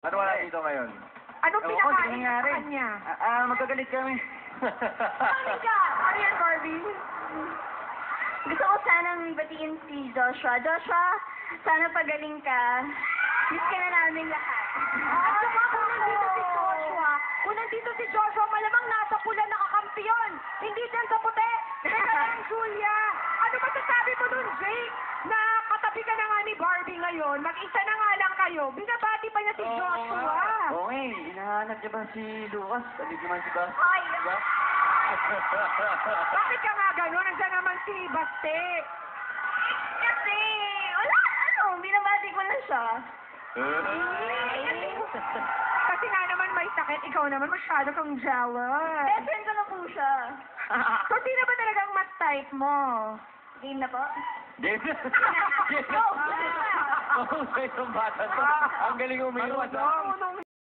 Ano wala dito ngayon? Anong Ewan ko, pinakain hindi nangyari. sa kanya? Magkagalit kami. Ano ka? Ano yan, Barbie? Gusto ko sanang batiin si Joshua. Joshua, sana pagaling ka. Miss ka na namin lahat. At saka kung nandito si Joshua, malamang nasa pula nakakampiyon. Hindi dyan sa puti. Teka lang, Julia. Ano masasabi mo nun, Jake? Na katabi ka na nga ni Barbie ngayon. Mag-isa na nga lang kayo. Binabati pa niya si Joshua. Oo nga eh. Hinahanap niya ba si Lucas? Sabi naman si Bas. Ay, Diba? Bakit ka nga gano'n? Nandiyan naman si Baste. kasi, wala, binabati ko na siya. Kasi nga naman may sakit. Ikaw naman masyado kang jealous. Best friend ko na po siya. So, sino ba talagang mas type mo? Game na po? Game. Go! Mahusay itong bata to. Ang galing umiwan. Unong